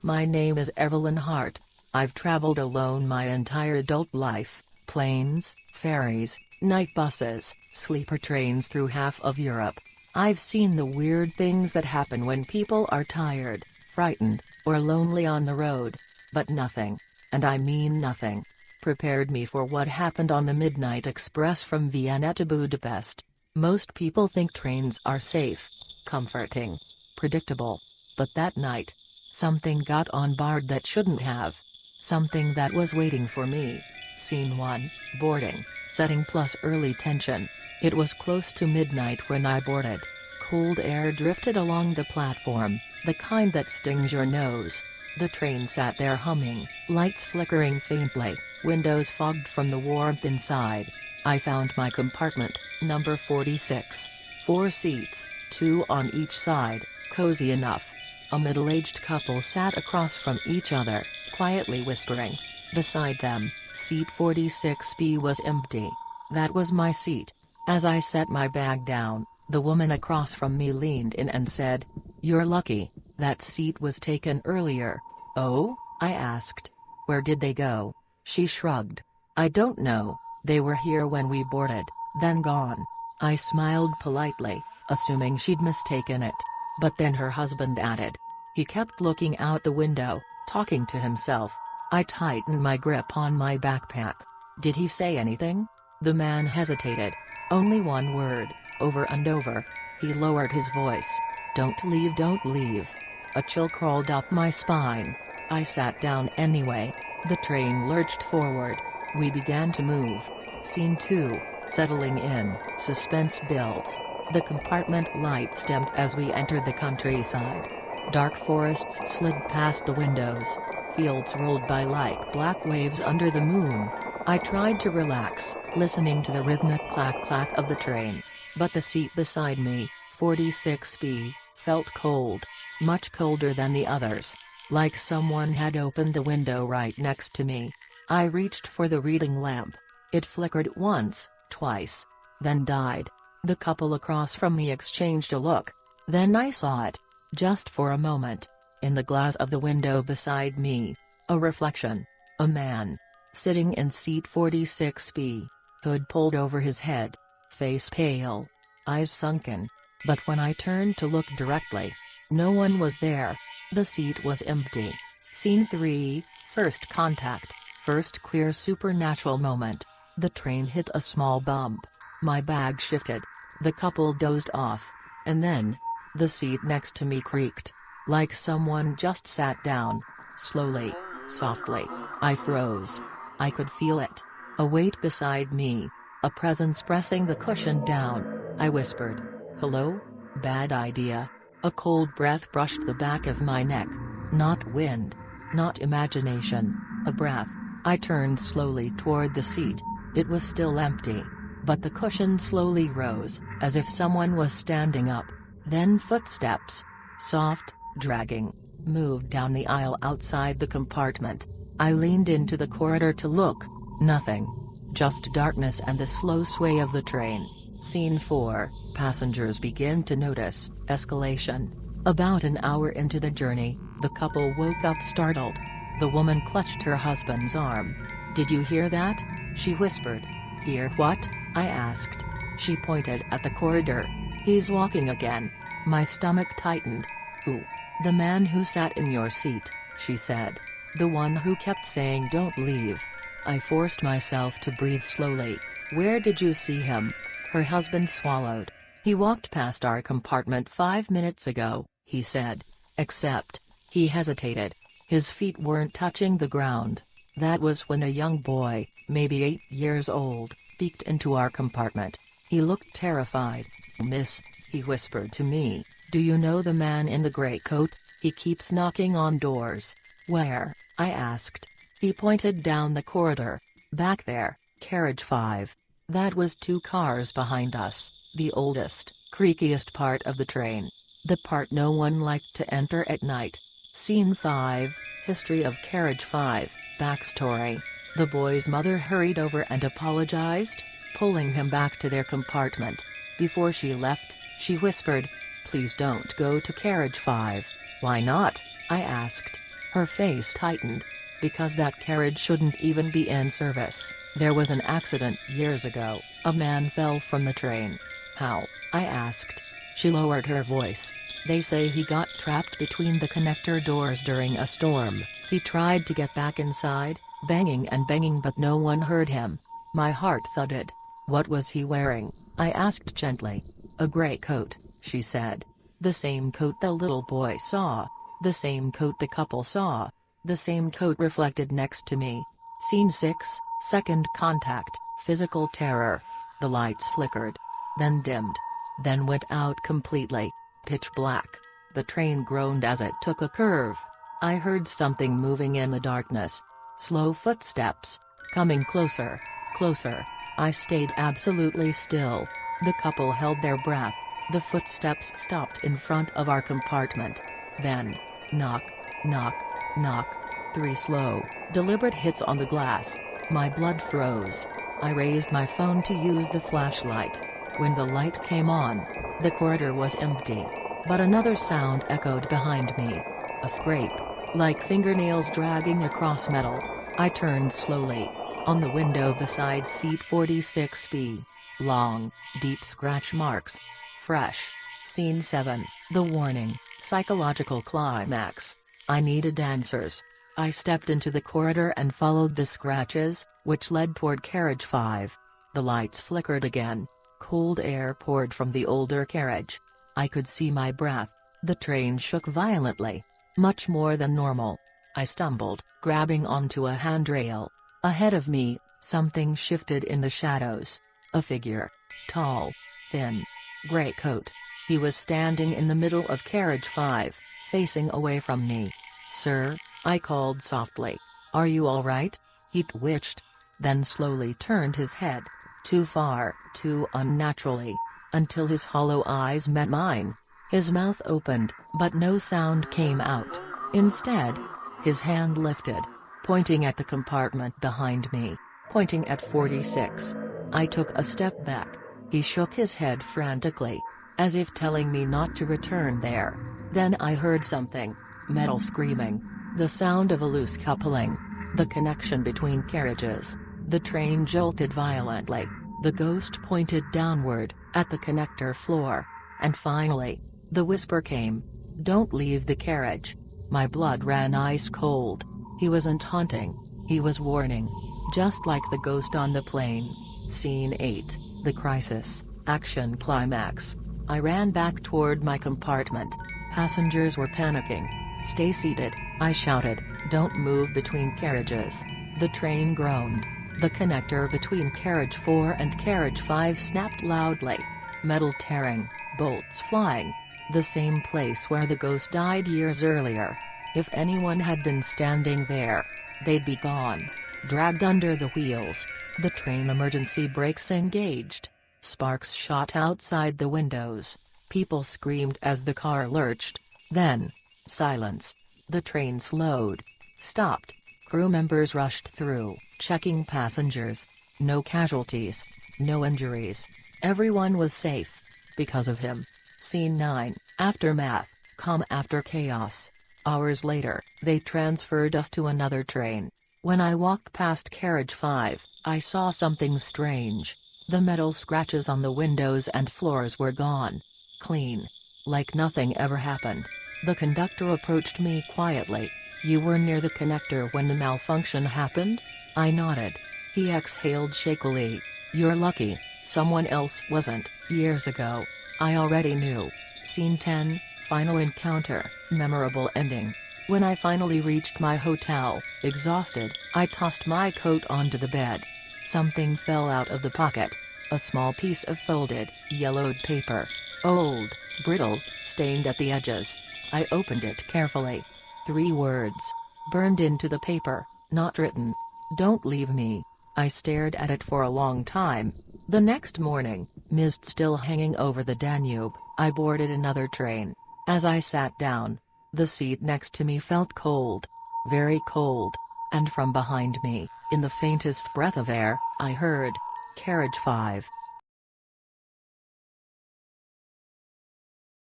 My name is Evelyn Hart. I've traveled alone my entire adult life, planes, ferries, night buses, sleeper trains through half of Europe. I've seen the weird things that happen when people are tired, frightened, or lonely on the road. But nothing, and I mean nothing, prepared me for what happened on the Midnight Express from Vienna to Budapest. Most people think trains are safe, comforting, predictable. But that night, something got on board that shouldn't have. Something that was waiting for me. Scene 1, boarding, setting plus early tension. It was close to midnight when I boarded. Cold air drifted along the platform, the kind that stings your nose. The train sat there humming, lights flickering faintly, windows fogged from the warmth inside. I found my compartment, number 46. 4 seats, 2 on each side, cozy enough. A middle-aged couple sat across from each other, quietly whispering. Beside them, seat 46B was empty. That was my seat. As I set my bag down, the woman across from me leaned in and said, "You're lucky, that seat was taken earlier." "Oh?" I asked. "Where did they go?" She shrugged. "I don't know, they were here when we boarded, then gone." I smiled politely, assuming she'd mistaken it. But then her husband added. He kept looking out the window, talking to himself. I tightened my grip on my backpack. "Did he say anything?" The man hesitated. "Only one word, over and over." He lowered his voice. "Don't leave, don't leave." A chill crawled up my spine. I sat down anyway. The train lurched forward. We began to move. Scene 2, settling in, suspense builds. The compartment lights dimmed as we entered the countryside. Dark forests slid past the windows. Fields rolled by like black waves under the moon. I tried to relax, listening to the rhythmic clack-clack of the train. But the seat beside me, 46B, felt cold. Much colder than the others. Like someone had opened a window right next to me. I reached for the reading lamp. It flickered once, twice. Then died. The couple across from me exchanged a look. Then I saw it. Just for a moment. In the glass of the window beside me. A reflection. A man. Sitting in seat 46B. Hood pulled over his head. Face pale. Eyes sunken. But when I turned to look directly, no one was there. The seat was empty. Scene 3, first contact. First clear supernatural moment. The train hit a small bump. My bag shifted. The couple dozed off. And then, the seat next to me creaked. Like someone just sat down. Slowly. Softly. I froze. I could feel it. A weight beside me. A presence pressing the cushion down. I whispered. "Hello?" Bad idea. A cold breath brushed the back of my neck. Not wind. Not imagination. A breath. I turned slowly toward the seat. It was still empty. But the cushion slowly rose, as if someone was standing up. Then footsteps. Soft, dragging. Moved down the aisle outside the compartment. I leaned into the corridor to look. Nothing. Just darkness and the slow sway of the train. Scene 4, passengers begin to notice escalation. About an hour into the journey, the couple woke up startled. The woman clutched her husband's arm. "Did you hear that?" she whispered. "Hear what?" I asked. She pointed at the corridor. "He's walking again." My stomach tightened. "Who?" "The man who sat in your seat," she said. "The one who kept saying don't leave." I forced myself to breathe slowly. "Where did you see him?" Her husband swallowed. "He walked past our compartment 5 minutes ago," he said. "Except," he hesitated. His feet weren't touching the ground. "That was when a young boy, maybe 8 years old, peeked into our compartment. He looked terrified." "Miss," he whispered to me, "do you know the man in the gray coat? He keeps knocking on doors." "Where?" I asked. He pointed down the corridor. "Back there, carriage 5. That was 2 cars behind us, the oldest, creakiest part of the train. The part no one liked to enter at night." Scene 5, history of carriage 5, backstory. The boy's mother hurried over and apologized, pulling him back to their compartment. Before she left, she whispered, "Please don't go to carriage 5. "Why not?" I asked. Her face tightened. Because that carriage shouldn't even be in service. There was an accident years ago. A man fell from the train. How? I asked. She lowered her voice. They say he got trapped between the connector doors during a storm. He tried to get back inside, banging and banging, but no one heard him. My heart thudded. What was he wearing? I asked gently. A gray coat, she said. The same coat the little boy saw. The same coat the couple saw. The same coat reflected next to me. Scene 6, second contact, physical terror. The lights flickered. Then dimmed. Then went out completely. Pitch black. The train groaned as it took a curve. I heard something moving in the darkness. Slow footsteps. Coming closer. Closer. I stayed absolutely still. The couple held their breath. The footsteps stopped in front of our compartment. Then, knock, knock, knock. 3 slow, deliberate hits on the glass. My blood froze. I raised my phone to use the flashlight. When the light came on, the corridor was empty. But another sound echoed behind me. A scrape. Like fingernails dragging across metal. I turned slowly. On the window beside seat 46B. Long, deep scratch marks. Fresh. Scene 7, the warning, psychological climax. I needed answers. I stepped into the corridor and followed the scratches, which led toward carriage 5. The lights flickered again. Cold air poured from the older carriage. I could see my breath. The train shook violently. Much more than normal. I stumbled, grabbing onto a handrail. Ahead of me, something shifted in the shadows. A figure. Tall. Thin. Gray coat. He was standing in the middle of carriage 5, facing away from me. "Sir," I called softly. "Are you all right?" He twitched. Then slowly turned his head. Too far, too unnaturally. Until his hollow eyes met mine. His mouth opened, but no sound came out. Instead, his hand lifted, pointing at the compartment behind me, pointing at 46. I took a step back. He shook his head frantically, as if telling me not to return there. Then I heard something. Metal screaming. The sound of a loose coupling. The connection between carriages. The train jolted violently. The ghost pointed downward, at the connector floor. And finally, the whisper came. "Don't leave the carriage." My blood ran ice cold. He wasn't taunting. He was warning. Just like the ghost on the plane. Scene 8, the crisis, action climax. I ran back toward my compartment. Passengers were panicking. "Stay seated," I shouted. "Don't move between carriages." The train groaned. The connector between carriage 4 and carriage 5 snapped loudly. Metal tearing, bolts flying. The same place where the ghost died years earlier. If anyone had been standing there, they'd be gone. Dragged under the wheels. The train emergency brakes engaged. Sparks shot outside the windows. People screamed as the car lurched. Then, silence. The train slowed. Stopped. Crew members rushed through, checking passengers. No casualties. No injuries. Everyone was safe. Because of him. Scene 9, aftermath, calm after chaos. Hours later, they transferred us to another train. When I walked past carriage 5, I saw something strange. The metal scratches on the windows and floors were gone. Clean. Like nothing ever happened. The conductor approached me quietly. "You were near the connector when the malfunction happened?" I nodded. He exhaled shakily. "You're lucky, someone else wasn't." Years ago. I already knew. Scene 10, final encounter, memorable ending. When I finally reached my hotel, exhausted, I tossed my coat onto the bed. Something fell out of the pocket. A small piece of folded, yellowed paper. Old, brittle, stained at the edges. I opened it carefully. 3 words. Burned into the paper, not written. "Don't leave me." I stared at it for a long time. The next morning, mist still hanging over the Danube, I boarded another train. As I sat down, the seat next to me felt cold. Very cold. And from behind me, in the faintest breath of air, I heard, "Carriage 5."